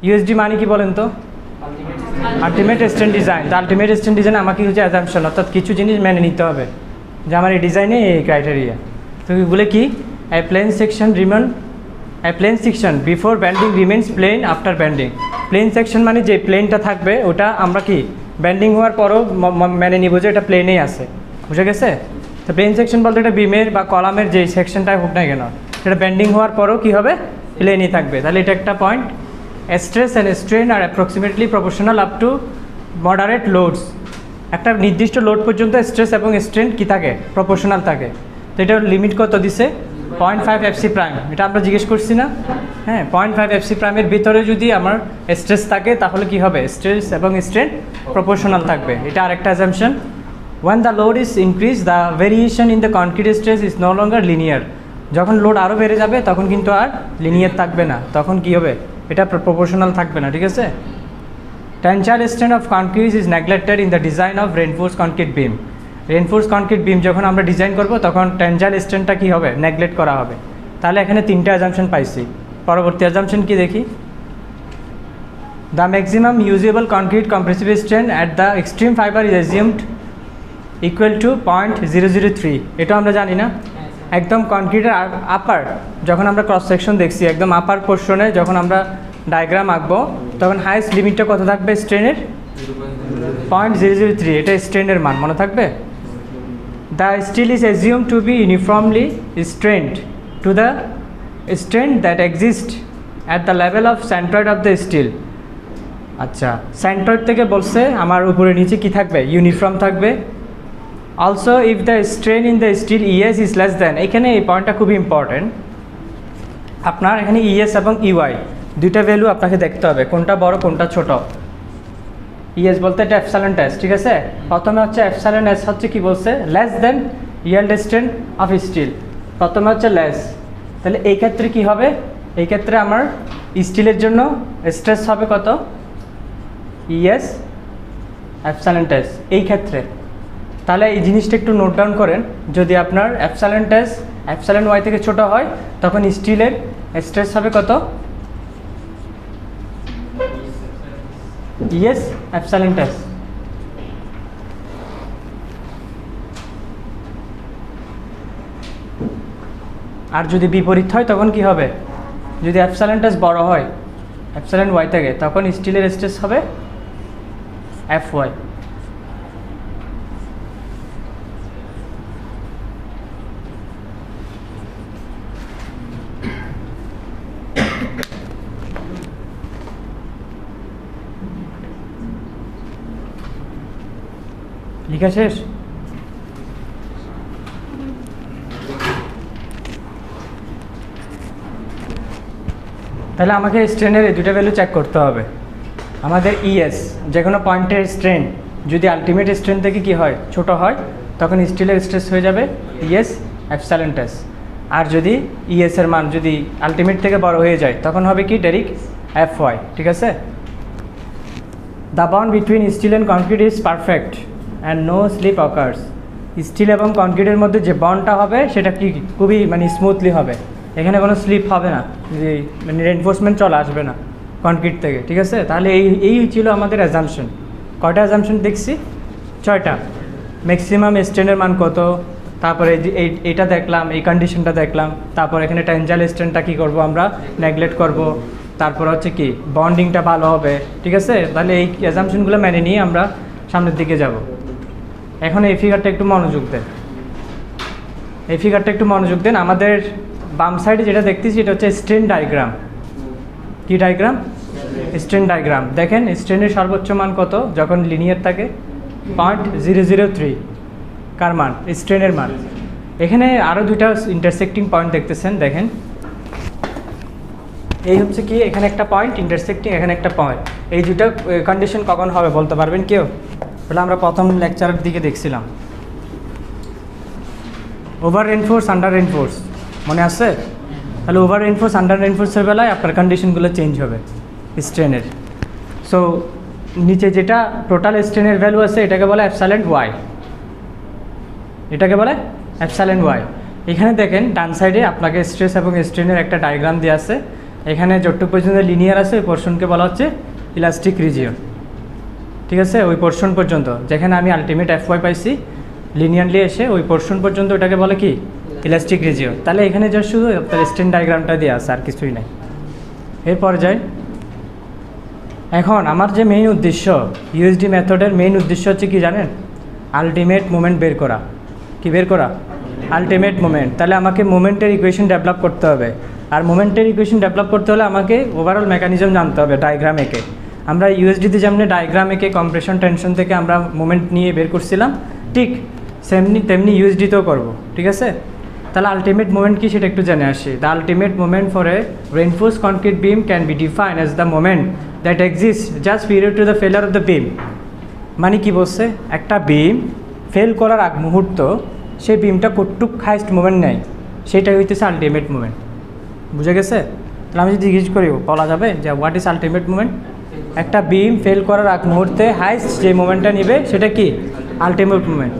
USD মানে কি বলেন তো? Ultimate strain design. তো আলটিমেট স্ট্রেন ডিজাইন আমাকে হচ্ছে অ্যাজাম্পশন, অর্থাৎ কিছু জিনিস মেনে নিতে হবে যে আমার এই ডিজাইনে এই ক্রাইটেরিয়া। তো এগুলো কি? A plane section before bending remains plane after bending. Plane section মানে যে প্লেনটা থাকবে ওটা আমরা কি ব্যান্ডিং হওয়ার পরও মেনে নিব যে এটা প্লেনেই আছে, বুঝে গেছে? তো প্লেন সেকশন বলতে এটা বিমের বা কলামের যে সেকশনটাই হোক না কেন সেটা ব্যান্ডিং হওয়ার পরও কী হবে? প্লেনই থাকবে। তাহলে এটা একটা point. Stress and strain are approximately proportional up to moderate loads. একটা নির্দিষ্ট লোড পর্যন্ত স্ট্রেস এবং স্ট্রেন কী থাকে? প্রপোর্শনাল থাকে। তো এটার লিমিট কত দিছে? 0.5 এফসি প্রাইম। এটা আমরা জিজ্ঞেস করছি না? হ্যাঁ, 0.5 এফসি প্রাইমের ভিতরে যদি আমার স্ট্রেস থাকে তাহলে কি হবে? স্ট্রেস এবং স্ট্রেন প্রপোর্শনাল থাকবে। এটা আরেকটা assumption. When the load is increased, the variation in the concrete stress is no longer linear. যখন লোড আরও বেড়ে যাবে তখন কিন্তু আর লিনিয়ার থাকবে না, তখন কি হবে? এটা প্রপোর্শনাল থাকবে না, ঠিক আছে? Tensile strength of concrete is neglected in the design of reinforced concrete beam. Reinforced concrete beam যখন আমরা ডিজাইন করব তখন টেনসাইল স্ট্রেন্থটা কী হবে? নেগলেক্ট করা হবে। তাহলে এখানে তিনটে অ্যাজাম্পশন পাইছি। পরবর্তী অ্যাজাম্পশন কি দেখি? The maximum usable concrete compressive strength at the extreme fiber is assumed equal to 0.003। এটা আমরা জানি না? একদম কনক্রিটের আপার যখন আমরা ক্রস সেকশন দেখছি, একদম আপার পোর্শনে যখন আমরা ডায়াগ্রাম আঁকবো তখন হাইয়েস্ট লিমিটটা কত থাকবে স্ট্রেনের? 0.003। এটা স্ট্রেনের মান মনে থাকবে। The steel is assume to be uniformly strained to the strength that exist at the level of centroid of the steel. আচ্ছা, সেন্ট্রয়েড থেকে বলছে আমার উপরে নিচে কি থাকবে? ইউনিফর্ম থাকবে। Also if the strain in the steel ES is less than. এখানে এই পয়েন্টটা খুবই ইম্পর্টেন্ট। আপনার এখানে ইএস এবং ইওয়াই দুইটা ভ্যালু আপনাকে দেখতে হবে, কোনটা বড় কোনটা ছোট। ইএস বলতে এটা এপসাইলন টেস্ট, ঠিক আছে? প্রথমে হচ্ছে এপসাইলন এস হচ্ছে কি বলছে? Less then yield strength of steel. প্রথমে হচ্ছে লেস। তাহলে এই ক্ষেত্রে কি হবে? এই ক্ষেত্রে আমার স্টিলের জন্য স্ট্রেস হবে কত? ইএস এপসাইলন টেস্ট এই ক্ষেত্রে। তাহলে এই জিনিসটা একটু নোট ডাউন করেন। যদি আপনার এপসাইলন টেস্ট এপসাইলন ওয়াই থেকে ছোট হয় তখন স্টিলের স্ট্রেস হবে কত? ES epsilon test. আর যদি বিপরীত হয় তখন কি হবে? যদি এপসাইলন টেস্ট বড় হয় এপসাইলন ওয়াই থেকে তখন স্টিলের স্ট্রেস হবে এফ ওয়াই। লিখা শেষ? তাহলে আমাকে স্ট্রেনের এই দুটো ভ্যালু চেক করতে হবে। আমাদের ইএস যে কোনো পয়েন্টের স্ট্রেন যদি আলটিমেট স্ট্রেন থেকে কি হয়? ছোট হয় তখন স্টিলের স্ট্রেস হয়ে যাবে ইএস এপসাইলন টেস্ট। আর যদি ইএস এর মান যদি আলটিমেট থেকে বড় হয়ে যায় তখন হবে কি? ডাইরেক্ট এফ ওয়াই, ঠিক আছে? The bond between steel and concrete is perfect and no slip occurs. Steel এবং কনক্রিটের মধ্যে যে বন্ডটা হবে সেটা কি খুবই স্মুথলি হবে, এখানে কোনো স্লিপ হবে না, যে রেনফোর্সমেন্ট চলে আসবে না কনক্রিট থেকে, ঠিক আছে? তাহলে এই ছিল আমাদের অ্যাজাম্পশন। কয়টা অ্যাজাম্পশন দেখছি? 6টা। ম্যাক্সিমাম স্ট্রেনের মান কত, তারপরে এইটা দেখলাম, এই কন্ডিশনটা দেখলাম, তারপর এখানে টেনসাইল স্ট্রেনটা কী করবো আমরা? নেগলেক্ট করব। তারপর হচ্ছে কি বন্ডিংটা ভালো হবে, ঠিক আছে? তাহলে এই অ্যাজাম্পশনগুলো মেনে নিয়ে আমরা সামনের দিকে যাব। এখন এই ফিগারটা একটু মনোযোগ দেন। আমাদের বাম সাইডে যেটা দেখতেছি এটা হচ্ছে স্ট্রেন ডায়াগ্রাম। কি ডায়াগ্রাম? Strain diagram. দেখেন স্ট্রেনের সর্বোচ্চ মান কত যখন লিনিয়ার থাকে? 0.003। কার মান? স্ট্রেনের মান। এখানে আরও দুইটা ইন্টারসেক্টিং পয়েন্ট দেখতেছেন, দেখেন এই হচ্ছে কি এখানে একটা পয়েন্ট ইন্টারসেক্টিং, এখানে একটা পয়েন্ট। এই দুইটা কন্ডিশন কখন হবে বলতে পারবেন কেউ? বলে আমরা প্রথম লেকচারের দিকে দেখছিলাম ওভার রেনফোর্স আন্ডার রেনফোর্স, মনে আছে? তাহলে ওভার রেনফোর্স আন্ডার রেনফোর্সের বেলায় আপনার কন্ডিশনগুলো চেঞ্জ হবে স্ট্রেনের। সো নিচে যেটা টোটাল স্ট্রেনের ভ্যালু আছে এটাকে বলে এপসাইলন ওয়াই, এটাকে বলে এপসাইলন ওয়াই। এখানে দেখেন ডান সাইডে আপনাকে স্ট্রেস এবং স্ট্রেনের একটা ডায়াগ্রাম দেওয়া আছে। এখানে যতটুকু পর্যন্ত লিনিয়ার আছে ওই পোর্শনকে বলা হচ্ছে ইলাস্টিক রিজিয়ন, ঠিক আছে? ওই পোর্শন পর্যন্ত যেখানে আমি আলটিমেট FY পাইছি লিনিয়ারলি এসে ওই পোর্শন পর্যন্ত ওটাকে বলে কি ইলাস্টিক রিজিয়ন। তাহলে এখানে যা শুধু আপনার স্ট্রেন ডায়াগ্রামটা দিয়ে আছে, আর কিছুই নাই। এরপরে যাই, এখন আমার যে মেইন উদ্দেশ্য ইউএসডি মেথডের মেইন উদ্দেশ্য হচ্ছে কি জানেন? আলটিমেট মোমেন্ট বের করা। কি বের করা? Ultimate moment. তাহলে আমাকে মোমেন্টের ইকুয়েশন ডেভেলপ করতে হবে, আর মোমেন্টের ইকুয়েশন ডেভেলপ করতে হলে আমাকে ওভারঅল মেকানিজম জানতে হবে, ডায়াগ্রাম এঁকে। আমরা ইউএসডিতে যেমন ডায়াগ্রাম এঁকে কম্প্রেশন টেনশন থেকে আমরা মোমেন্ট নিয়ে বের করছিলাম, ঠিক তেমনি ইউএসডিতেও করব, ঠিক আছে? তাহলে আলটিমেট মোমেন্ট কি সেটা একটু জেনে আসি। The ultimate moment for a reinforce concrete beam can be defined as the moment that exist just period to the ফেলার অফ দ্য বিম। মানে কি বলছে? একটা বিম ফেল করার আগ মুহূর্ত সেই বিমটা কতটুক হাইস্ট মোমেন্ট নেয় সেটাই হইতেছে আলটিমেট মোমেন্ট। বুঝে গেছে? তাহলে আমি যদি জিজ্ঞেস করি বলা যাবে যে হোয়াট ইজ আলটিমেট মোমেন্ট? একটা বিম ফেল করার আগ মুহূর্তে হাইস্ট যে মোমেন্টটা নেবে সেটা কি ultimate moment.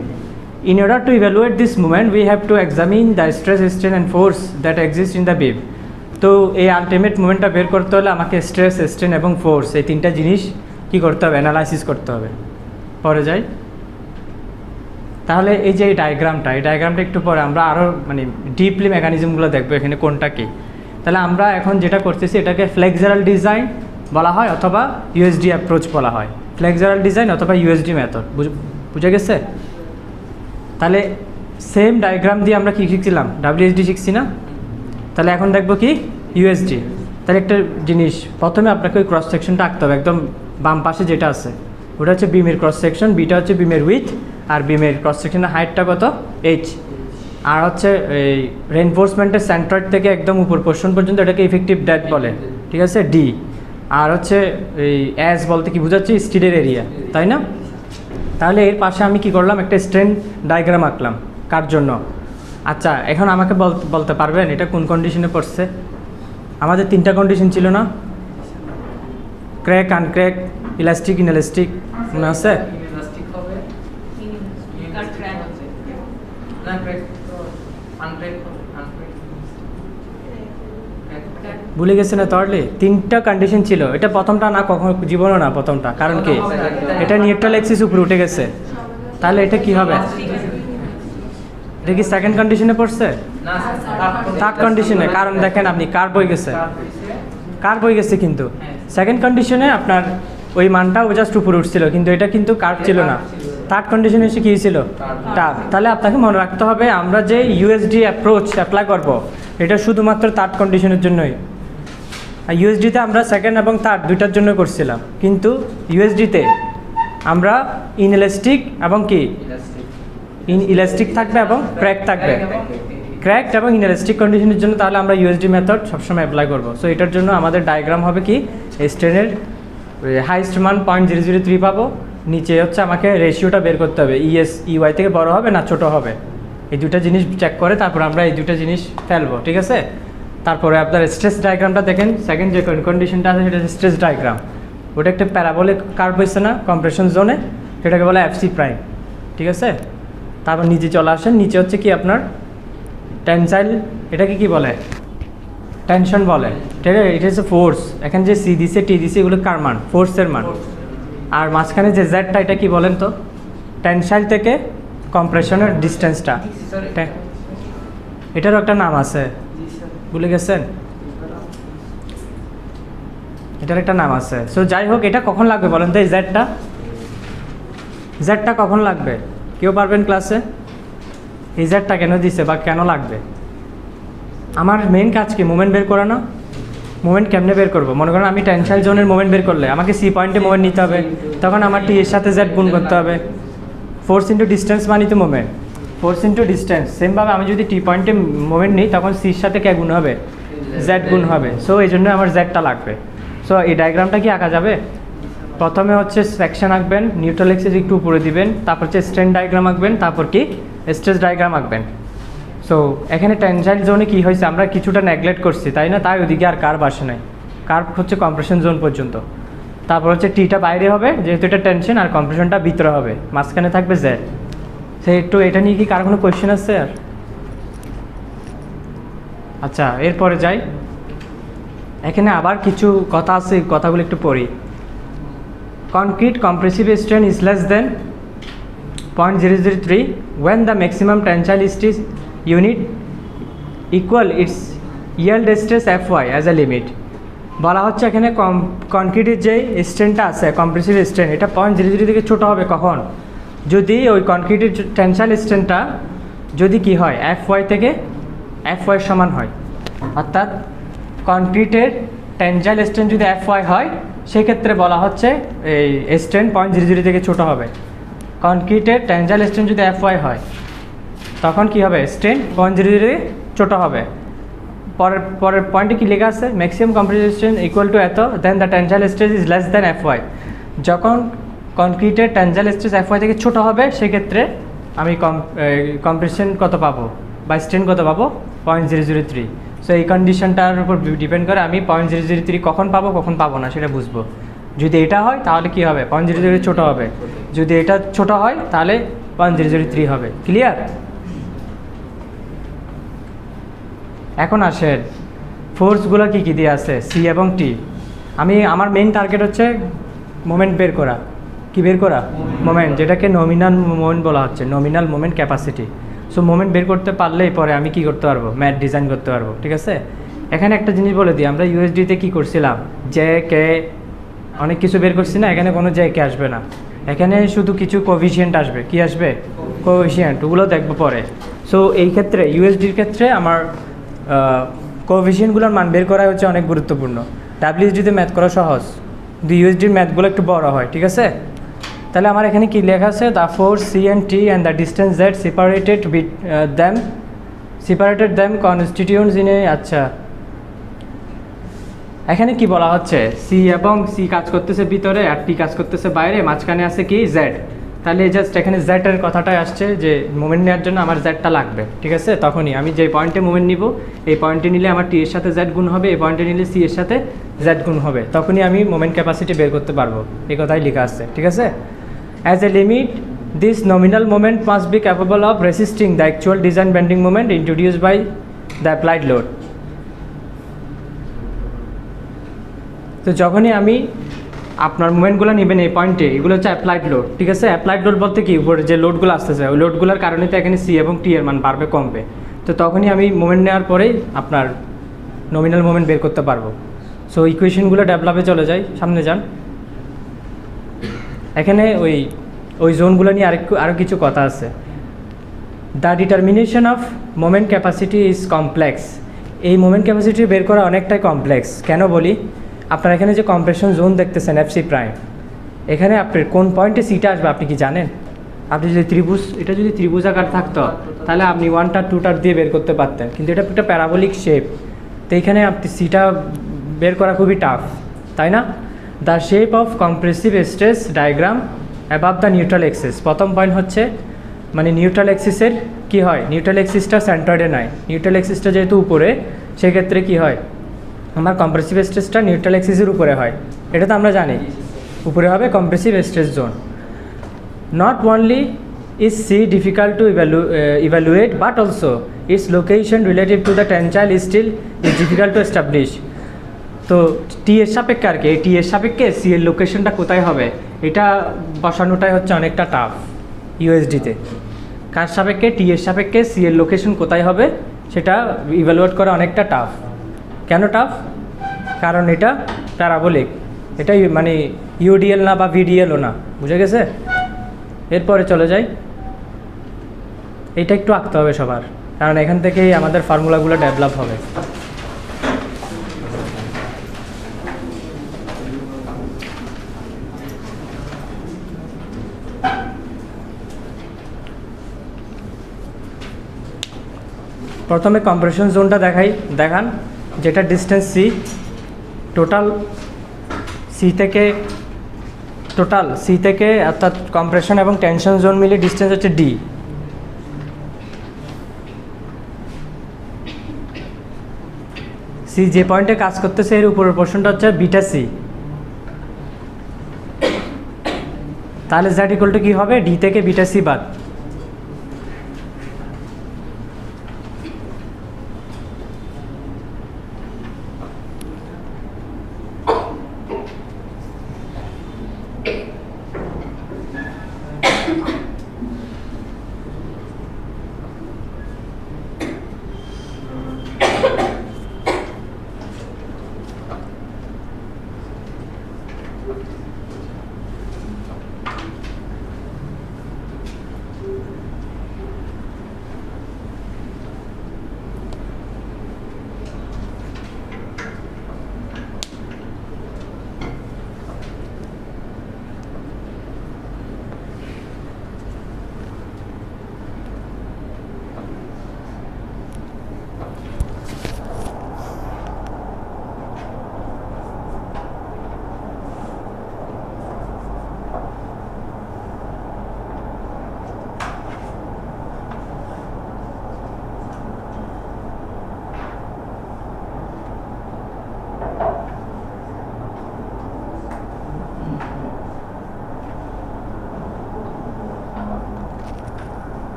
In order to evaluate this moment, we have to examine the stress, strain and force that exist in the beam. তো এই আলটিমেট মোমেন্টটা বের করতে হলে আমাকে স্ট্রেস, স্ট্রেন এবং ফোর্স এই তিনটা জিনিস কি করতে হবে? অ্যানালাইসিস করতে হবে। পরে যাই, তাহলে এই যে এই ডায়াগ্রামটা একটু পরে আমরা আরও মানে ডিপলি মেকানিজমগুলো দেখবো এখানে কোনটা কী। তাহলে আমরা এখন যেটা করতেছি এটাকে ফ্লেক্সারাল ডিজাইন বলা হয় অথবা ইউএসডি অ্যাপ্রোচ বলা হয়। ফ্লেক্সারাল ডিজাইন অথবা ইউএসডি মেথড, বুঝে গেছে? তাহলে সেম ডায়াগ্রাম দিয়ে আমরা কী শিখছিলাম? WSD শিখছি না? তাহলে এখন দেখবো কি ইউএসডি। তাহলে একটা জিনিস প্রথমে আপনাকে ওই ক্রস সেকশনটা আঁকতে হবে, একদম বাম পাশে যেটা আছে ওটা হচ্ছে বিমের ক্রস সেকশন, বিটা হচ্ছে বিমের উইথ, আর বিমের ক্রস সেকশনের হাইটটা কত? H। আর হচ্ছে এই রেনফোর্সমেন্টের সেন্ট্রয়েড থেকে একদম উপর পোর্শন পর্যন্ত এটাকে ইফেক্টিভ ডেপথ বলে, ঠিক আছে? D। আর হচ্ছে এই S বলতে কি বোঝাচ্ছে? স্টিলের এরিয়া, তাই না? তাহলে এর পাশে আমি কি করলাম? একটা স্ট্রেন ডায়াগ্রাম আঁকলাম। কার জন্য? আচ্ছা, এখন আমাকে বলতে পারবেন এটা কোন কন্ডিশনে পড়ছে? আমাদের তিনটা কন্ডিশন ছিল না? ক্র্যাক, আনক্র্যাক, ইলাস্টিক, ইনএলাস্টিক, মনে আছে? ভুলে গেছে না? তাহলে তিনটা কন্ডিশন ছিল, এটা প্রথমটা না, কখনো জীবনও না প্রথমটা। কারণ কি? এটা নিউট্রাল অ্যাক্সিস উপরে উঠে গেছে। তাহলে এটা কি হবে? এটা কি সেকেন্ড কন্ডিশনে পড়ছে? থার্ড কন্ডিশনে। কারণ দেখেন আপনি কার বই গেছে কিন্তু সেকেন্ড কন্ডিশনে আপনার ওই মানটাও জাস্ট উপরে উঠছিল, কিন্তু এটা কিন্তু কার্ভ ছিল না। থার্ড কন্ডিশনে এসে কী ছিল? টাফ। তাহলে আপনাকে মনে রাখতে হবে আমরা যে ইউএসডি অ্যাপ্রোচ অ্যাপ্লাই করব এটা শুধুমাত্র থার্ড কন্ডিশনের জন্যই। আর ইউএসডিতে আমরা সেকেন্ড এবং থার্ড দুইটার জন্য করছিলাম, কিন্তু ইউএসডিতে আমরা ইনএলাস্টিক এবং কি ইলাস্টিক থাকবে এবং ক্র্যাক থাকবে। ক্র্যাকড এবং ইনএলাস্টিক কন্ডিশনের জন্য তাহলে আমরা ইউএসডি মেথড সবসময় অ্যাপ্লাই করব। সো এটার জন্য আমাদের ডায়াগ্রাম হবে কি স্ট্রেনের হাইস্ট মান 0.003 পাবো, নিচে হচ্ছে আমাকে রেশিওটা বের করতে হবে, EY থেকে বড় হবে না ছোট হবে, এই দুটো জিনিস চেক করে তারপর আমরা এই দুটো জিনিস ফেলবো, ঠিক আছে? তারপরে আপনার স্ট্রেস ডায়াগ্রামটা দেখেন, সেকেন্ড যে কন্ডিশনটা আছে সেটা স্ট্রেস ডায়াগ্রাম। ওটা একটা প্যারাবোলিক কার্ভ হয়েছে না কম্প্রেশন জোনে, সেটাকে বলে FC প্রাইম, ঠিক আছে? তারপর নিচে চলে আসেন, নিচে হচ্ছে কি আপনার টেনসাইল, এটাকে কি বলে? টেনশন বলে, ঠিক আছে? এটা হচ্ছে ফোর্স। এখানে যে C দিছে, T দিছে, এগুলো কার মান? ফোর্সের মান। আর মাঝখানে যে জেডটা এটা কি বলেন তো? টেনসাইল থেকে কম্প্রেশনের ডিস্টেন্সটা। এটারও একটা নাম আছে, ভুলে গেছেন? এটার একটা নাম আছে। সো যাই হোক, এটা কখন লাগবে বলেন তো? এই জেডটা কখন লাগবে? কেউ পারবেন ক্লাসে? এই জেডটা কেন দিছে বা কেন লাগবে? আমার মেইন কাজ কি? মুভমেন্ট বের করা না? মুভমেন্ট কেমনে বের করবো? মনে করেন আমি টেনশাইল জোনের মুভমেন্ট বের করলে আমাকে C পয়েন্টে মুভমেন্ট নিতে হবে, তখন আমার T এর সাথে জেড গুণ করতে হবে। ফোর্স ইন্টু ডিস্টেন্স মানে তো মুভমেন্ট, ফোর্স ইন্টু ডিস্টেন্স। সেমভাবে আমি যদি T পয়েন্টে মুভমেন্ট নিই তখন Cর সাথে কে গুণ হবে? জেড গুণ হবে। সো এই জন্য আমার জেডটা লাগবে। সো এই ডায়াগ্রামটা কি আঁকা যাবে? প্রথমে হচ্ছে সেকশন আঁকবেন, নিউট্রাল অ্যাক্সিস একটু উপরে দিবেন, তারপর হচ্ছে স্ট্রেন ডায়াগ্রাম আঁকবেন, তারপর কি স্ট্রেস ডায়াগ্রাম আঁকবেন। সো এখানে টেনসাইল জোনে কী হয়েছে? আমরা কিছুটা নেগলেক্ট করছি, তাই না? তাই ওদিকে আর কার্ভ আসে নাই। কার্ভ হচ্ছে কম্প্রেশন জোন পর্যন্ত। তারপর হচ্ছে টিটা বাইরে হবে, যেহেতু এটা টেনশন, আর কম্প্রেশনটা ভিতরে হবে, মাঝখানে থাকবে জেড। সে একটু এটা নিয়ে কি কার কোনো কোয়েশ্চেন আছে আর? আচ্ছা, এরপরে যাই। এখানে আবার কিছু কথা আছে, কথাগুলো একটু পড়ি। Concrete compressive strain is less then 0.003 when the maximum tensile stress unit equal its yield stress Fy as a limit। বলা হচ্ছে এখানে কনক্রিটের যে স্ট্রেনটা আছে কম্প্রেসিভ স্ট্রেন, এটা 0.00 থেকে ছোটো হবে কখন? যদি ওই কনক্রিটের টেনসাইল স্ট্রেনটা যদি কি হয় Fy থেকে Fy সমান হয়, অর্থাৎ কনক্রিটের টেনসাইল স্ট্রেন যদি Fy হয় সেক্ষেত্রে বলা হচ্ছে এই স্ট্রেন 0.00 থেকে ছোটো হবে। কনক্রিটের টেনসাইল স্ট্রেন যদি Fy হয় তখন কি হবে? স্ট্রেন 0.00 থেকে ছোটো হবে। পরের পয়েন্টে কি লেখা আছে? Maximum compressive strain equal to এত, then the tensile stress is less than Fy। যখন কনক্রিটের টেনসাইল স্ট্রেস Fy থেকে ছোটো হবে সেক্ষেত্রে আমি কম্প্রেশন কত পাবো বা স্ট্রেন কত পাবো? 0.003। সো এই কন্ডিশনটার উপর ডিপেন্ড করে আমি 0.003 কখন পাবো না সেটা বুঝবো। যদি এটা হয় তাহলে কি হবে? 0.003 ছোটো হবে, যদি এটা ছোটো হয় তাহলে 0.003 হবে। ক্লিয়ার? এখন আসেন ফোর্সগুলো কী কী দিয়ে আছে, সি এবং টি। আমার মেইন টার্গেট হচ্ছে মোমেন্ট বের করা। কি বের করা? মোমেন্ট, যেটাকে নমিনাল মোমেন্ট বলা হচ্ছে, nominal moment capacity. So moment বের করতে পারলেই পরে আমি কি করতে পারবো? ম্যাথ ডিজাইন করতে পারবো। ঠিক আছে? এখানে একটা জিনিস বলে দিই, আমরা ইউএসডিতে কী করছিলাম? জে কে অনেক কিছু বের করছি না, এখানে কোনো জে কে আসবে না, এখানে শুধু কিছু কোভিশিয়েন্ট আসবে। কি আসবে? কোভিশিয়েন্ট, ওগুলো দেখবো পরে। সো এই ক্ষেত্রে ইউএসডির ক্ষেত্রে আমার কোভিশিয়েন্টগুলোর মান বের করা হচ্ছে অনেক গুরুত্বপূর্ণ। ডাব্লিউএসডিতে ম্যাথ করা সহজ, কিন্তু ইউএসডির ম্যাথগুলো একটু বড় হয়। ঠিক আছে? তাহলে আমার এখানে কি লেখা আছে? The force C and T and the distance that separated them constituents in a. আচ্ছা, এখানে কি বলা হচ্ছে? সি এবং সি কাজ করতেছে ভিতরে আর টি কাজ করতেছে বাইরে, মাঝখানে আছে কি? জেড। তাহলে জাস্ট এখানে জেডের কথাটাই আসছে যে মোমেন্ট নেওয়ার জন্য আমার জেডটা লাগবে। ঠিক আছে? তখনই আমি যে পয়েন্টে মোমেন্ট নিব, এই পয়েন্টে নিলে আমার টি এর সাথে জেড গুণ হবে, এই পয়েন্টে নিলে সি এর সাথে জেড গুণ হবে, তখনই আমি মোমেন্ট ক্যাপাসিটি বের করতে পারবো। এই কথাই লেখা আছে। ঠিক আছে? As a limit this nominal moment must be capable of resisting the actual design bending moment introduced by the applied load. তো যখনই আমি আপনার মুভমেন্টগুলো নেবেন এই পয়েন্টে, এগুলো হচ্ছে অ্যাপ্লাইড লোড। ঠিক আছে? অ্যাপ্লাইড লোড বলতে কি? উপরে যে লোডগুলো আসতেছে ওই লোডগুলোর কারণে তো এখানে সি এবং টি এর মান বাড়বে কমবে। তো তখনই আমি মুভমেন্ট নেওয়ার পরেই আপনার নমিনাল মুভমেন্ট বের করতে পারবো। সো ইকুয়েশনগুলো ডেভেলপে চলে যাই, সামনে যান। এখানে ওই জোনগুলো নিয়ে আরও কিছু কথা আছে। The determination of moment capacity is complex. এই মোমেন্ট ক্যাপাসিটি বের করা অনেকটাই কমপ্লেক্স। কেন বলি? আপনার এখানে যে কম্প্রেশন জোন দেখতেছেন এফসি প্রাইম, এখানে আপনার কোন পয়েন্টে সিটা আসবে আপনি কি জানেন? আপনি যদি এটা যদি ত্রিভুজ আকার থাকতো তাহলে আপনি 1টার 2টার দিয়ে বের করতে পারতেন, কিন্তু এটা একটা প্যারাবোলিক শেপ, তো এখানে আপনি সিটা বের করা খুবই টাফ, তাই না? The shape of compressive stress diagram above the neutral axis. প্রথম পয়েন্ট হচ্ছে মানে নিউট্রাল এক্সিসের কি হয়? নিউট্রাল এক্সিসটা সেন্টারে নাই, নিউট্রাল এক্সিসটা যেহেতু উপরে, সেক্ষেত্রে কি হয়? আমার কম্প্রেসিভ স্ট্রেসটা নিউট্রাল এক্সিসের উপরে হয়, এটা তো আমরা জানি, উপরে হবে compressive stress zone. Not only is C difficult to evaluate but also its location relative to the tensile steel is difficult to establish. তো টি এর সাপেক্ষে আর কি, টি এর সাপেক্ষে সি এর লোকেশনটা কোথায় হবে এটা বসানোটাই হচ্ছে অনেকটা টাফ ইউএসডিতে। কার সাপেক্ষে? টি এর সাপেক্ষে সি এর লোকেশন কোথায় হবে সেটা ইভ্যালুয়েট করা অনেকটা টাফ। কেন টাফ? কারণ এটা প্যারাবোলিক, এটা মানে ইউডিএল না বা ভিডিএলও না, বুঝে গেছে? এরপরে চলে যাই, এটা একটু আঁকতে হবে সবার, কারণ এখান থেকেই আমাদের ফর্মুলাগুলো ডেভেলপ হবে। প্রথমে কম্প্রেশন জোনটা দেখান, যেটা ডিস্টেন্স সি, টোটাল সি থেকে অর্থাৎ কম্প্রেশন এবং টেনশন জোন মিলে ডিস্টেন্স হচ্ছে ডি। সি যে পয়েন্টে কাজ করতেছে এর উপরের পোর্শনটা হচ্ছে বিটা সি। তাহলে জ্যাড ইকুয়াল টু কী হবে? ডি থেকে বিটা সি বাদ।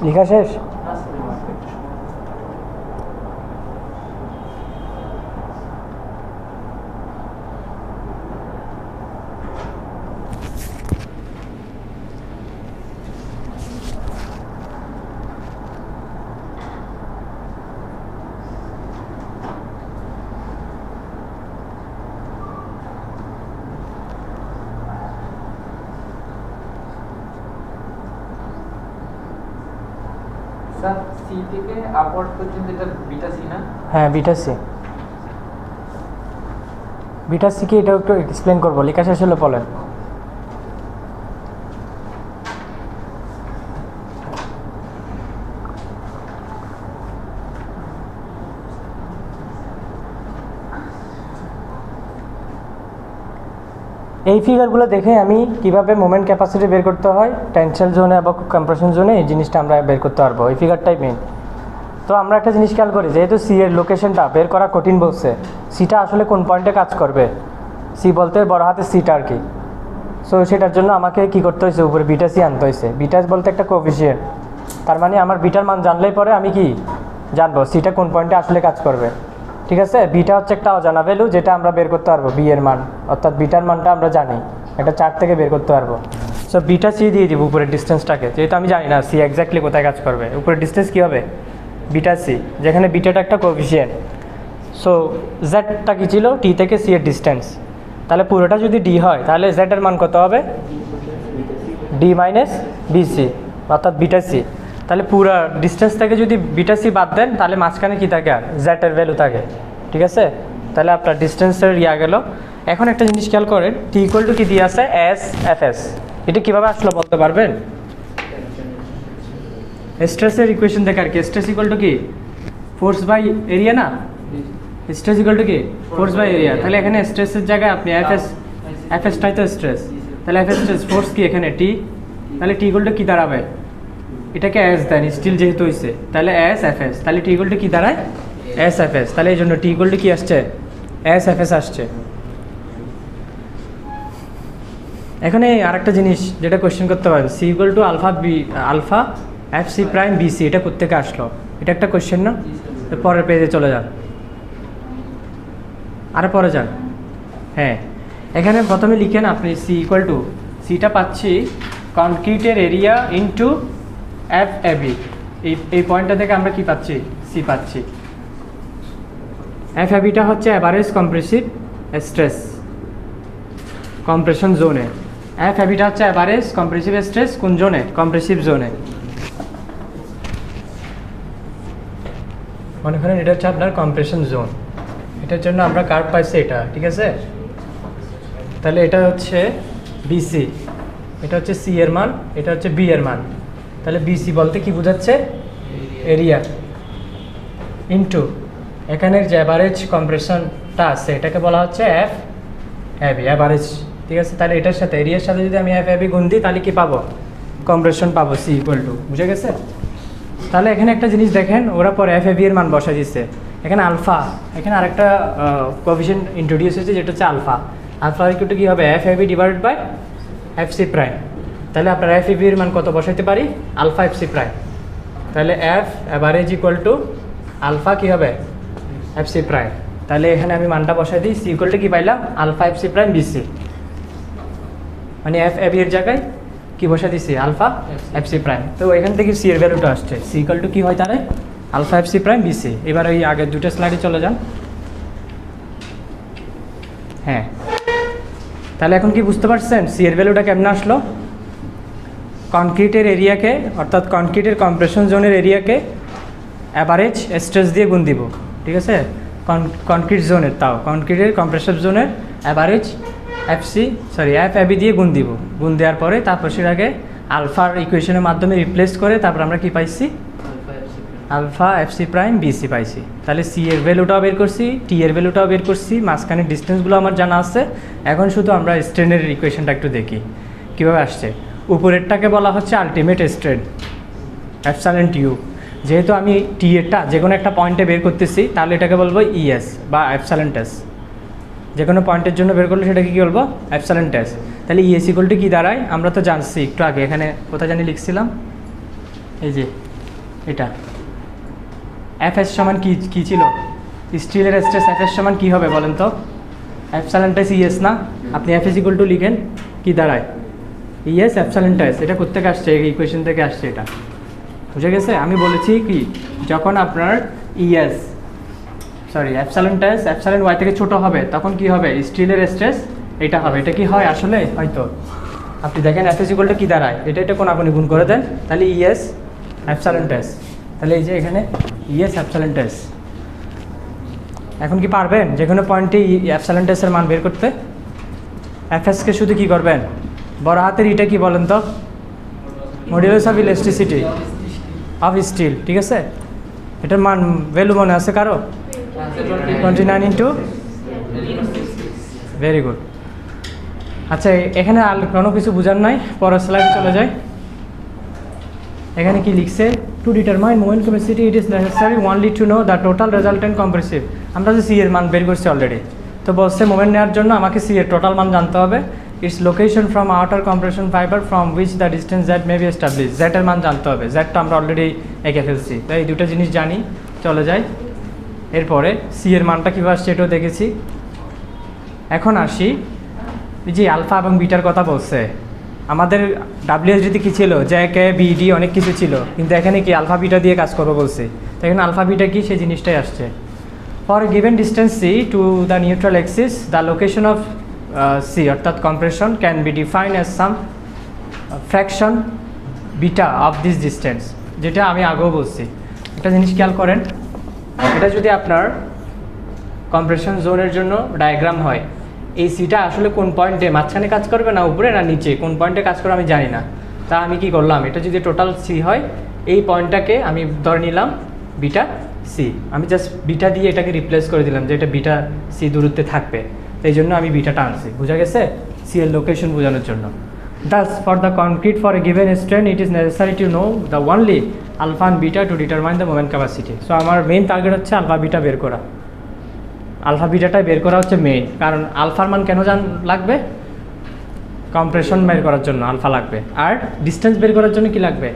লেখা শেষ? স্যার সি থেকে আপওয়ার্ড পর্যন্ত এটা বিটা সি না? হ্যাঁ বিটা সি। বিটা সি কি এটা একটু এক্সপ্লেন করবো, লেখা শেষ হলে বলেন। এই ফিগারগুলো দেখে আমি কিভাবে মোমেন্ট ক্যাপাসিটি বের করতে হয় টেনশন জোনে এবং কম্প্রেশন জোনে, এই জিনিসটা আমরা বের করতে পারবো। এই ফিগারটাই মেন। তো আমরা একটা জিনিস খেয়াল করি, যেহেতু সি এর লোকেশনটা বের করা কঠিন বলছে, সিটা আসলে কোন পয়েন্টে কাজ করবে, সি বলতে বড় হাতে সিটা আর কি। সো সেটার জন্য আমাকে কি করতে হয়েছে, উপরে বিটা সি আনতে হয়েছে। বিটা বলতে একটা কোএফিসিয়েন্ট, তার মানে আমার বিটার মান জানলেই পরে আমি কি জানবো সিটা কোন পয়েন্টে আসলে কাজ করবে। ঠিক আছে, বিটা হচ্ছে একটা অজানা ভ্যালু যেটা আমরা বের করতে পারবো, বি এর মান অর্থাৎ বিটার মানটা আমরা জানি, একটা চার্ট থেকে বের করতে পারবো। সো বিটা সি দিয়ে দিব উপরের ডিস্টেন্সটাকে, যেহেতু আমি জানি না সি এক্স্যাক্টলি কোথায় কাজ করবে। উপরের ডিস্টেন্স কী হবে, বিটা সি, যেখানে বিটাটা একটা কোএফিসিয়েন্ট। সো জেডটা কী ছিল, টি থেকে সি এর ডিস্টেন্স। তাহলে পুরোটা যদি ডি হয় তাহলে জেড এর মান কত হবে, ডি মাইনাস বিসি অর্থাৎ বিটা সি। তাহলে পুরো ডিস্টেন্স থেকে যদি বিটা সি বাদ দেন তাহলে মাঝখানে কী থাকে, আর জেড এর ভ্যালু থাকে। ঠিক আছে, তাহলে আপনার ডিস্টেন্সের গেল। এখন একটা জিনিস খেয়াল করেন, টি ইকুয়াল টু কি দিয়ে আছে, এস এফ এস। এটা কীভাবে আসলো বলতে পারবেন? স্ট্রেসের ইকুয়েশন দেখে আর কি। স্ট্রেস ইকুয়াল টু কি, ফোর্স বাই এরিয়া না? স্ট্রেস ইকুয়াল টু কি, ফোর্স বাই এরিয়া। তাহলে এখানে স্ট্রেসের জায়গায় আপনি এফএসটাই তো স্ট্রেস, তাহলে এফএস স্ট্রেস, ফোর্স কি এখানে টি, তাহলে টি ইকুয়াল টু কি দাঁড়াবে, এটাকে এস দেন স্টিল যেহেতু হয়েছে, তাহলে এস এফ এস, তাহলে টি ইকুয়াল টু কি দাঁড়ায়, এস এফ এস। তাহলে এই জন্য টি ইকুয়াল টু কি আসছে, এস এফ এস আসছে। এখন এই আরেকটা জিনিস যেটা কোয়েশ্চেন করতে পারেন, C equal to alpha B, alpha F C prime B C, এটা কোত্থেকে আসলো, এটা একটা কোয়েশ্চেন না? পরের পেজে চলে যান, আরে পরে যান। হ্যাঁ, এখানে প্রথমে লিখেন আপনি সি ইকুয়াল টু, সিটা পাচ্ছি কনক্রিটের এরিয়া ইন্টু এফ এবি। এই পয়েন্টটা থেকে আমরা কি পাচ্ছি, সি পাচ্ছি। এফ এবিটা হচ্ছে অ্যাভারেজ কম্প্রেসিভ স্ট্রেস কম্প্রেশন জোনে। এফ এবিটা হচ্ছে অ্যাভারেজ কম্প্রেসিভ স্ট্রেস কোন জোনে, কম্প্রেসিভ জোনে। মনে করেন এটা হচ্ছে আপনার কম্প্রেশন জোন, এটার জন্য আমরা কার্ভ পাইছি এটা। ঠিক আছে, তাহলে এটা হচ্ছে বিসি, এটা হচ্ছে সি এর মান, এটা হচ্ছে বি এর মান। তাহলে বিসি বলতে কি বোঝাচ্ছে, এরিয়া ইন্টু এখানের যে অ্যাভারেজ কম্প্রেশনটা আছে এটাকে বলা হচ্ছে এফ এবি, অ্যাভারেজ। ঠিক আছে, তাহলে এটার সাথে এরিয়ার সাথে যদি আমি এফ এবি গুণ দিই তাহলে কি পাবো, কম্প্রেশন পাবো, সি ইকুয়াল টু। বুঝে গেছে? তাহলে এখানে একটা জিনিস দেখেন, ওরা পরে এফ এবি এর মান বসা দিচ্ছে। এখানে আলফা, এখানে আরেকটা কোএফিশিয়েন্ট ইন্ট্রোডিউস হয়েছে যেটা হচ্ছে আলফা। আলফা ইকুয়াল টু কী হবে, F AB divided by F C prime. তাহলে আপনার এফ এবি এর মান কত বসাইতে পারি, আলফা এফ সি প্রাইম। তাহলে F average equal to alpha কী হবে, এফ সি প্রাইম। তাহলে এখানে আমি মানটা বসাই দিই, সি ইকুয়াল টু কী পাইলাম, alpha F C prime BC. মানে এফ এবি এর জায়গায় কি বসা দিছি, আলফা এফ সি প্রাইম। তো এখান থেকে সি এর ভ্যালুটা আসছে, সি ইকুয়াল টু কী হয় তাহলে, alpha F C prime BC. এবার ওই আগের দুটো স্লাইডে চলে যান। হ্যাঁ, তাহলে এখন কি বুঝতে পারছেন সি এর ভ্যালুটা কেমন আসলো? কনক্রিটের এরিয়াকে অর্থাৎ কনক্রিটের কম্প্রেশন জোনের এরিয়াকে অ্যাভারেজ স্ট্রেস দিয়ে গুণ দিব, ঠিক আছে? কনক্রিট জোনের, তাও কনক্রিটের কম্প্রেশন জোনের অ্যাভারেজ এফ এবি দিয়ে গুণ দিব। গুণ দেওয়ার পরে তারপর সেটাকে আলফার ইকুয়েশনের মাধ্যমে রিপ্লেস করে তারপর আমরা কি পাইছি? Alpha F C prime BC পাইছি। তাহলে সি এর ভ্যালুটাও বের করছি, টি এর ভ্যালুটাও বের করছি, মাঝখানের ডিস্টেন্সগুলো আমার জানা আছে। এখন শুধু আমরা স্ট্রেনের ইকুয়েশনটা একটু দেখি কীভাবে আসছে। উপরেরটাকে বলা হচ্ছে আলটিমেট স্ট্রেন এপসাইলন টিউ। যেহেতু আমি টি এরটা যে কোনো একটা পয়েন্টে বের করতেছি, তাহলে এটাকে বলবো ইএস বা এপসাইলন টেস। যে কোনো পয়েন্টের জন্য বের করলে সেটাকে কী বলবো? এপসাইলন টেস। তাহলে ইএস ইকুয়ালটি কী দাঁড়ায় আমরা তো জানছি একটু আগে, এখানে কোথায় জানি লিখছিলাম, এই যে এটা এফএস সমান কী ছিল? স্টিলের স্ট্রেস এফএস সমান কী হবে বলেন তো? এপসাইলন টেস ইএস না? আপনি এফএস ইকুয়াল টু লিখেন, কী দাঁড়ায়? ইএস এপসাইলন টেস। এটা কোত্থেকে আসছে? এই ইকুয়েশন থেকে আসছে। এটা বুঝে গেছে? আমি বলেছি কি, যখন আপনার এপসাইলন টেস এপসাইলন ওয়াই থেকে ছোট হবে তখন কি হবে? স্টিলের স্ট্রেস এটা হবে। এটা কি হয় আসলে? হয়তো আপনি দেখেন এফএস ইকুয়াল টু কী দাঁড়ায়, এটা কোন আপনি গুণ করে দেন, তাহলে ইএস এপসাইলন টেস। তাহলে এই যে এখানে ইএস এপসাইলন টেস। এখন কি পারবেন যে কোনো পয়েন্টে এপসাইলন টেসের মান বের করতে? এফএসকে শুধু কি করবেন? বড় হাতের ইটা কি বলেন তো? Modulus of elasticity of steel, ঠিক আছে? এটার মান ভ্যালু মনে আছে কারো? 29 ভেরি গুড। আচ্ছা, এখানে আর কোনো কিছু বোঝার নাই, পরের স্লাইডে চলে যায়। এখানে কি লিখছে? To determine moment capacity it is necessary only to know the total resultant compressive. আমরা যে সি এর মান বের করছি অলরেডি, তো বলছে মোমেন্ট নেওয়ার জন্য আমাকে সি এর টোটাল মান জানতে হবে। Its location from outer compression fiber from which the distance Z may be establish. জেডের মান জানতে হবে, জেডটা আমরা অলরেডি এঁকে ফেলছি, তাই এই দুটো জিনিস জানি। চলে যাই এরপরে সি এর মানটা কীভাবে আসছে এটাও দেখেছি। এখন আসি, যে আলফা এবং বিটার কথা বলছে, আমাদের ডাব্লিউএসডিতে কী ছিল? জ্যাকে বিডি অনেক কিছু ছিল, কিন্তু এখানে কি আলফা বিটা দিয়ে কাজ করবো বলছে। তো এখানে আলফা বিটা কি সেই জিনিসটাই আসছে। For given distance C to the neutral axis the location of C অর্থাৎ compression can be define as some fraction beta of this distance, যেটা আমি আগেও বলছি। একটা জিনিস খেয়াল করেন, এটা যদি আপনার কম্প্রেশন জোনের জন্য ডায়াগ্রাম হয়, এই সিটা আসলে কোন পয়েন্টে মাঝখানে কাজ করবে না উপরে না নিচে, কোন পয়েন্টে কাজ করবে আমি জানি না। তা আমি কি করলাম, এটা যদি টোটাল সি হয়, এই পয়েন্টটাকে আমি ধরে নিলাম বিটা সি। আমি জাস্ট বিটা দিয়ে এটাকে রিপ্লেস করে দিলাম যে এটা বিটা সি দূরত্বে থাকবে, এই জন্য আমি বিটাটা আনছি। বোঝা গেছে? সি এর লোকেশন বোঝানোর জন্য। Thus, for the concrete for a given strain, it is necessary to know the only alpha and beta to determine the moment capacity. So, আমার মেইন টার্গেট হচ্ছে আলফা বিটা বের করা। আলফা বিটাটাই বের করা হচ্ছে মেইন, কারণ আলফার মান কেন লাগবে? কম্প্রেশন বের করার জন্য আলফা লাগবে, আর ডিস্টেন্স বের করার জন্য কি লাগবে?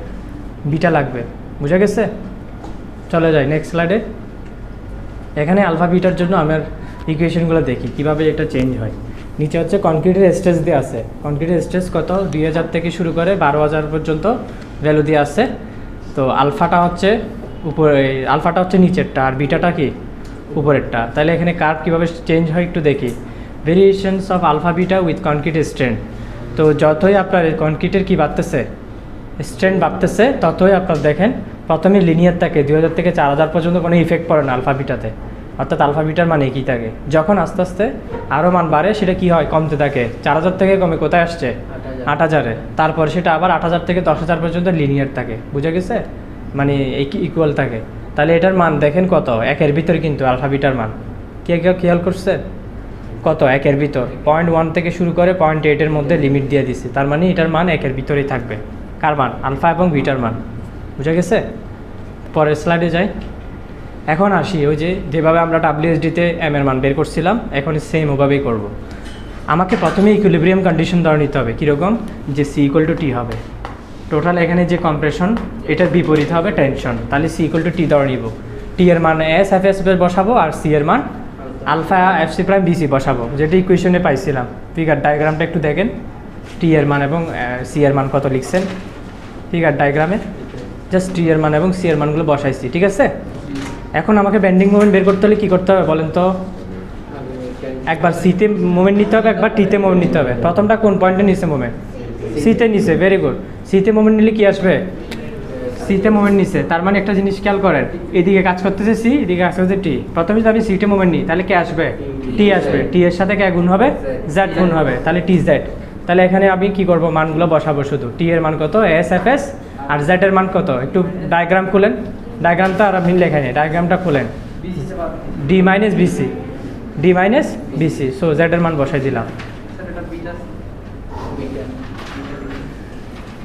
বিটা লাগবে। বুঝা গেছে? চলে যাই নেক্সট স্লাইডে। এখানে আলফা বিটার জন্য আমার ইকুয়েশনগুলো দেখি কীভাবে এটা চেঞ্জ হয়। নিচে হচ্ছে কনক্রিটের স্ট্রেস দিয়ে আছে। কনক্রিটের স্ট্রেস কত? 2000 থেকে শুরু করে 12,000 পর্যন্ত ভ্যালু দিয়ে আছে। তো আলফাটা হচ্ছে উপরে, আলফাটা হচ্ছে নিচেরটা, আর বিটাটা কি উপরেরটা। তাহলে এখানে কার্ভ কীভাবে চেঞ্জ হয় একটু দেখি। Variations of alpha beta with concrete strain. তো যতই আপনার কনক্রিটের কি বাড়তেছে, স্ট্রেন বাড়তেছে, ততই আপনার দেখেন প্রথমে লিনিয়ার থাকে 2000 থেকে 4000 পর্যন্ত কোনো ইফেক্ট পড়ে না আলফা বিটাতে, অর্থাৎ আলফা বিটার মান একই থাকে। যখন আস্তে আস্তে আরও মান বাড়ে সেটা কি হয়? কমতে থাকে। 4000 থেকে কমে কোথায় আসছে? 8000-এ। তারপর সেটা আবার 8000 থেকে 10,000 পর্যন্ত লিনিয়ার থাকে। বুঝে গেছে? মানে ইকুয়াল থাকে। তাহলে এটার মান দেখেন কত? 1-এর ভিতরে, কিন্তু আলফা বিটার মান কে খেয়াল করছে? কত? 1-এর ভিতর। 0.1 থেকে শুরু করে 0.8-এর মধ্যে লিমিট দিয়ে দিচ্ছে, তার মানে এটার মান 1-এর ভিতরেই থাকবে। কার মান? আলফা এবং বিটার মান। বুঝে গেছে? পরের স্লাইডে যাই। এখন আসি ওই যেভাবে আমরা ডাব্লিউএসডিতে এম এর মান বের করছিলাম, এখন সেম ওভাবেই করব। আমাকে প্রথমে ইকুইলিব্রিয়াম কন্ডিশন ধরে নিতে হবে। কীরকম? যে সি ইকুয়াল টু টি হবে। টোটাল এখানে যে কম্প্রেশন, এটার বিপরীত হবে টেনশন। তাহলে সি ইকুয়াল টু টি ধরে নিব। টি এর মান এস এফ এস বসাবো, আর সি এর মান alpha F C prime BC বসাবো, যেটা ইকুয়েশনে পাইছিলাম। ফিগার ডায়াগ্রামটা একটু দেখেন, টি এর মান এবং সি এর মান কত লিখছেন ফিগার ডায়াগ্রামে। জাস্ট টি এর মান এবং সি এর মানগুলো বসাইছি, ঠিক আছে। এখন আমাকে বেন্ডিং মোমেন্ট বের করতে হলে কী করতে হবে বলেন তো? একবার সিতে মোমেন্ট নিতে হবে, একবার টিতে মোমেন্ট নিতে হবে। প্রথমটা কোন পয়েন্টে নিচে মোমেন্ট? সিতে নিচে, ভেরি গুড। সিতে মোমেন্ট নিলে কি আসবে? সিতে মোমেন্ট নিচে, তার মানে একটা জিনিস খেয়াল করেন, এদিকে কাজ করতেছে সি, এদিকে কাজ করতেছে টি। প্রথমে যদি আমি সিতে মোমেন্ট নিই তাহলে কে আসবে? টি আসবে। টি এর সাথে কে গুণ হবে? জেড গুণ হবে, তাহলে টি জেড। তাহলে এখানে আমি কি করব? মানগুলো বসাবো শুধু। টি এর মান কত? S F S. আর জেড এর মান কত? একটু ডায়াগ্রাম খুলেন, ডায়াগ্রামটা আর আপনি লেখেন, ডায়াগ্রামটা খুলেন। D minus BC, D minus BC. So Z এর মান বসাই দিলাম,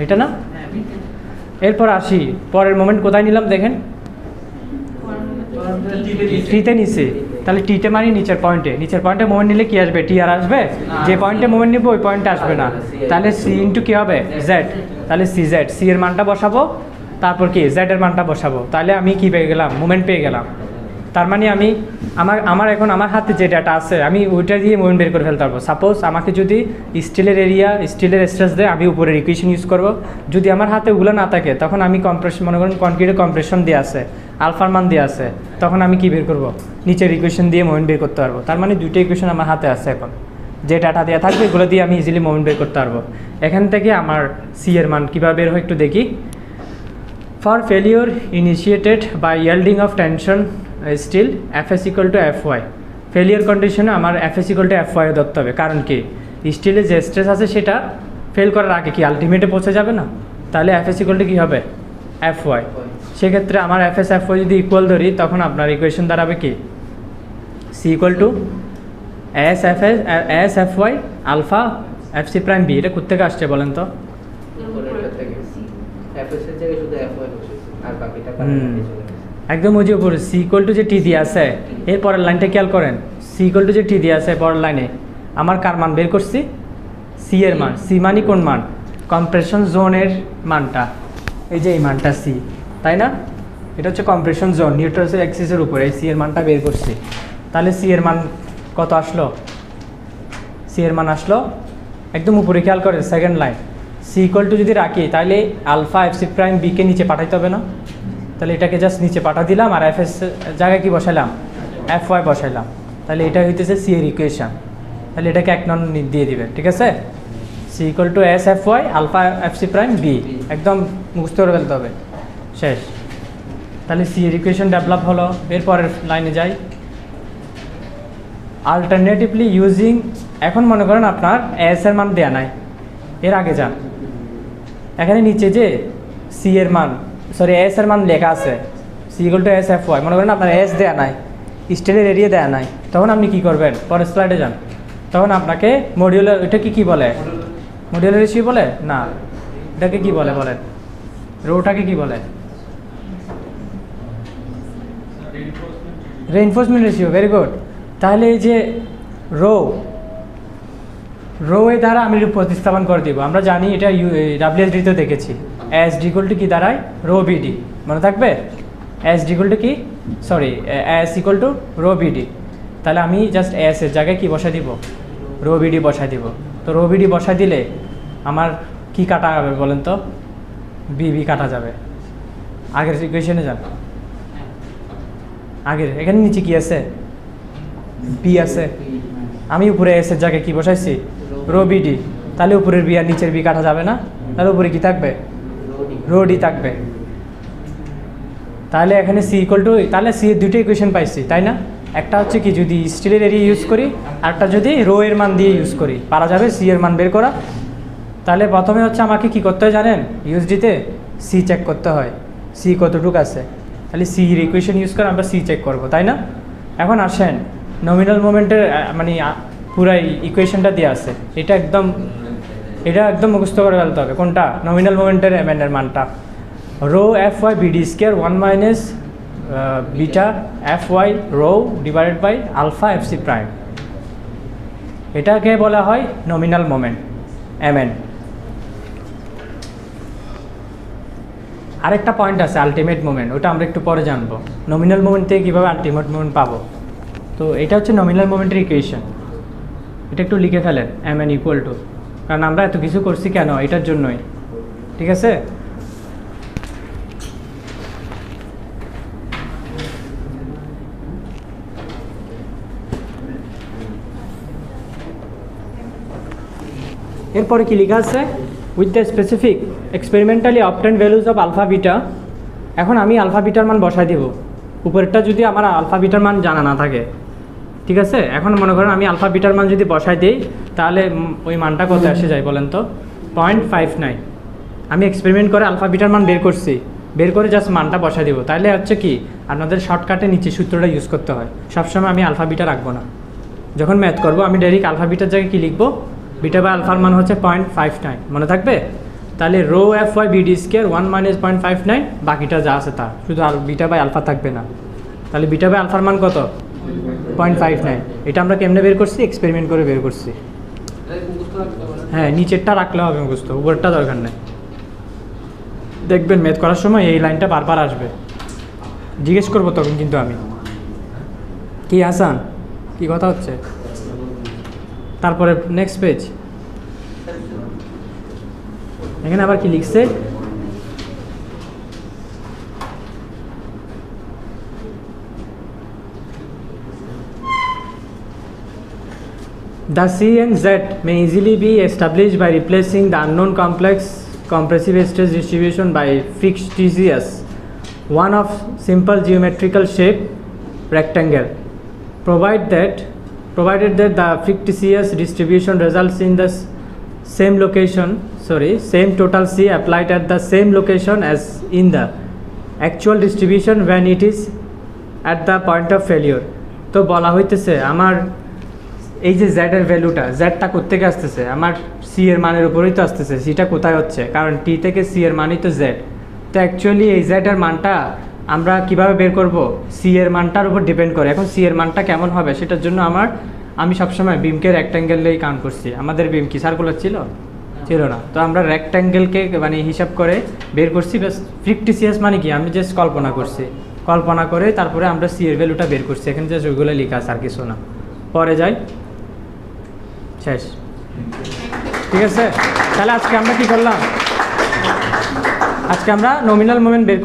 এটা না। এরপর আসি, পরের মোমেন্ট কোথায় নিলাম দেখেন, টিতে নিচে। তাহলে টিতে মানে নিচের পয়েন্টে, নিচের পয়েন্টে মোমেন্ট নিলে কি আসবে? টি আর আসবে। যে পয়েন্টে মোমেন্ট নিব ওই পয়েন্টে আসবে না, তাহলে সি ইন্টু কী হবে? জেড। তাহলে সি জেড, সি এর মানটা বসাবো, তারপর কি জেড এর মানটা বসাবো। তাহলে আমি কি পেয়ে গেলাম? মোমেন্ট পেয়ে গেলাম। তার মানে আমি আমার এখন আমার হাতে যে ডাটা আছে আমি ওইটা দিয়ে মোমেন্ট বের করে ফেলতে পারবো। সাপোজ আমাকে যদি স্টিলের এরিয়া, স্টিলের স্ট্রেস দেয়, আমি উপরের ইকুয়েশন ইউজ করব। যদি আমার হাতে ওগুলো না থাকে তখন আমি কম্প্রেশন, মনে করেন কনক্রিটের কম্প্রেশন দিয়ে আছে, আলফার মান দিয়ে আছে, তখন আমি কি বের করব? নিচের ইকুয়েশন দিয়ে মোমেন্ট বের করতে পারবো। তার মানে দুটো ইকুয়েশন আমার হাতে আছে এখন, যে ডাটা দেওয়া থাকবে এগুলো দিয়ে আমি ইজিলি মোমেন্ট বের করতে পারবো। এখান থেকে আমার সি এর মান কীভাবে বের হয় একটু দেখি। For failure initiated by yielding of tension steel F S equal to F Y. Failure কন্ডিশনে আমার F S equal to F Y ধরতে হবে, কারণ কি স্টিলে যে স্ট্রেস আছে সেটা ফেল করার আগে কি আলটিমেটে পৌঁছে যাবে না? তাহলে এফ এস ইকুয়াল টু কী হবে? F Y. সেক্ষেত্রে আমার এফ এস এফ ওয়াই যদি ইকুয়াল ধরি তখন আপনার ইকুয়েশন দাঁড়াবে কি? C equal to S F Y alpha F C prime B. এটা কোথেকে আসছে বলেন তো? একদম ওই যে উপরে সি ইকুয়াল টু যে টি দিয়ে আছে, এর পরের লাইনটা খেয়াল করেন। সি ইকুয়াল টু যে টি দিয়ে আছে পরের লাইনে, আমার কার মান বের করছি? সি এর মান। সি মানে কোন মান? কম্প্রেশন জোনের মানটা, এই যে এই মানটা সি, তাই না? এটা হচ্ছে কম্প্রেশন জোন নিউট্রাল অ্যাক্সিসের উপরে, এই সি এর মানটা বের করছি। তাহলে সি এর মান কত আসলো? সি এর মান আসলো একদম উপরে, খেয়াল করেন second line. C equal to যদি রাখি তাহলে আলফা এফ সি প্রাইম বিকে নিচে পাঠাইতে হবে না? তাহলে এটাকে জাস্ট নিচে পাঠা দিলাম, আর এফ এস জায়গায় কি বসাইলাম? F Y বসাইলাম। তাহলে এটা হইতেছে সি এর ইকুয়েশন। তাহলে এটাকে 1 নং দিয়ে দিবেন, ঠিক আছে? C equal to S F Y alpha F C prime B, একদম মুখস্থ করে ফেলতে হবে, শেষ। তাহলে সি এর ইকুয়েশন ডেভেলপ হলো। এরপরের লাইনে যাই। আলটারনেটিভলি ইউজিং, এখন মনে করেন আপনার এস এর মান দেয়া নাই, এর আগে যান, এখানে নিচে যে সি এর মান, সরি এস এর মান লেখা আছে, C equal to S F Y. মনে করেন আপনার এস দেয়া নাই, স্টিলের এরিয়া দেয়া নাই, তখন আপনি কি করবেন? পরের স্লাইডে যান। তখন আপনাকে মডিউলার, ওইটাকে কি বলে? মডিউলার রেশিও বলে না, এটাকে কি বলে বলেন? রোটাকে কি বলে? Reinforcement ratio, very good. তাহলে এই যে রো এর দ্বারা আমি প্রতিস্থাপন করে দিব। আমরা জানি এটা ডাব্লিউএসডিতে দেখেছি, এস ডি ইকুয়াল টু কি দাঁড়ায়? রো বিডি, মনে থাকবে? এস ডি ইকুয়াল টু কি, sorry S equal to rho BD. তাহলে আমি জাস্ট এস এর জায়গায় কি বসাই দিব? রো বিডি বসাই দিব। তো রো বিডি বসাই দিলে আমার কি কাটা যাবে বলেন তো? বিবি কাটা যাবে। আগের ইকুয়েশনে যান, আগের এখানে নিচে কি আছে? বি আছে। আমি উপরে এস এর জায়গায় কি বসাইছি? Rho BD. তাহলে উপরের বি আর নিচের বি কাটা যাবে না, তাহলে উপরে কি থাকবে? রো ডি থাকবে। তাহলে এখানে সি ইকুয়াল টু, তাহলে সি এর দুটো ইকুয়েশন পাইছি, তাই না? একটা হচ্ছে কি যদি স্টিলের এরিয়া ইউজ করি, আরটা যদি রো এর মান দিয়ে ইউজ করি, পারা যাবে সি এর মান বের করা। তাহলে প্রথমে হচ্ছে আমাকে কি করতে হয় জানেন? ইউএসডিতে সি চেক করতে হয়, সি কতটুকু আছে। তাহলে সি এর ইকুয়েশন ইউজ করে আমরা সি চেক করবো, তাই না? এখন আসেন নমিনাল মোমেন্টের মানে পুরাই ইকুয়েশনটা দেওয়া আছে, এটা একদম মুখস্থ করে ফেলতে হবে। কোনটা? নমিনাল মোমেন্টের এম এর মানটা rho F Y BD square 1 minus beta F Y rho divided by alpha F C prime. এটাকে বলা হয় নমিনাল মোমেন্ট, এম এন। আরেকটা পয়েন্ট আছে আলটিমেট মোমেন্ট, ওটা আমরা একটু পরে জানবো। নমিনাল মোমেন্ট থেকে কীভাবে আলটিমেট মোমেন্ট পাবো। তো এটা হচ্ছে নমিনাল মোমেন্টের ইকুয়েশন, এটা একটু লিখে ফেলেন, এম এন ইকুয়াল টু, কারণ আমরা এত কিছু করছি কেন? এটার জন্যই, ঠিক আছে? এরপরে কি লেখা আছে, with the specific experimentally obtain values of alpha beta. এখন আমি আলফা বিটার মান বসাই দেব, উপরেরটা যদি আমার আলফা বিটার মান জানা না থাকে, ঠিক আছে। এখন মনে করেন আমি আলফা বিটার মান যদি বসাই দিই, তাহলে ওই মানটা কত এসে যায় বলেন তো, 0.59। আমি এক্সপেরিমেন্ট করে আলফা বিটার মান বের করছি, বের করে জাস্ট মানটা বসাই দেবো। তাহলে হচ্ছে কি, আপনাদের শর্টকাটে নিচে সূত্রটা ইউজ করতে হয়, সবসময় আমি আলফা বিটা রাখবো না। যখন ম্যাথ করবো আমি ডাইরেক্ট আলফা বিটার জায়গায় কী লিখবো, বিটা বাই আলফার মান হচ্ছে 0.59, মনে থাকবে। তাহলে rho F Y BD square 1 - 0.59, বাকিটা যা আছে তা, শুধু আর বিটা বাই আলফা থাকবে না। তাহলে বিটা বাই আলফার মান কত, 0.59। এটা আমরা কেমনে বের করছি, এক্সপেরিমেন্ট করে বের করছি। হ্যাঁ, নিচেরটা রাখলে হবে মুখস্থ, উপরেরটা দরকার নেই। দেখবেন ম্যাথ করার সময় এই লাইনটা বারবার আসবে, জিজ্ঞেস করবো তখন কিন্তু আমি, কি হাসান কি কথা হচ্ছে। তারপরে নেক্সট পেজ, এখানে আবার কি লিখছে, the C and Z may easily be established by replacing the unknown complex compressive stress distribution by fictitious one of simple geometrical shape rectangle, provided that the fictitious distribution results in the same total C applied at the same location as in the actual distribution when it is at the point of failure। তো বলা হইতেছে আমার এই যে Z এর ভ্যালুটা, জেডটা কোত্থেকে আসতেছে, আমার সি এর মানের উপরেই তো আসতেছে। সিটা কোথায় হচ্ছে, কারণ টি থেকে সি এর মানই তো জেড। তো অ্যাকচুয়ালি এই জেড এর মানটা আমরা কিভাবে বের করব, সি এর মানটার উপর ডিপেন্ড করে। এখন সি এর মানটা কেমন হবে সেটার জন্য আমি সবসময় বিমকে রেক্ট্যাঙ্গেলেই কাউন্ট করছি। আমাদের বিম কি সার্কুলার ছিল না, তো আমরা রেক্ট্যাঙ্গেলকে মানে হিসাব করে বের করছি। বাস ফিক্টিসিয়াস মানে কি, আমি জাস্ট কল্পনা করে তারপরে আমরা সি এর ভ্যালুটা বের করছি। এখানে জাস্ট ওইগুলো লেখা আছে, আর কিছু না। পরে যাই, শেষ, ঠিক আছে। তাহলে আজকে আমরা কি করলাম, আজকে আমরা নমিনাল মোমেন্ট বের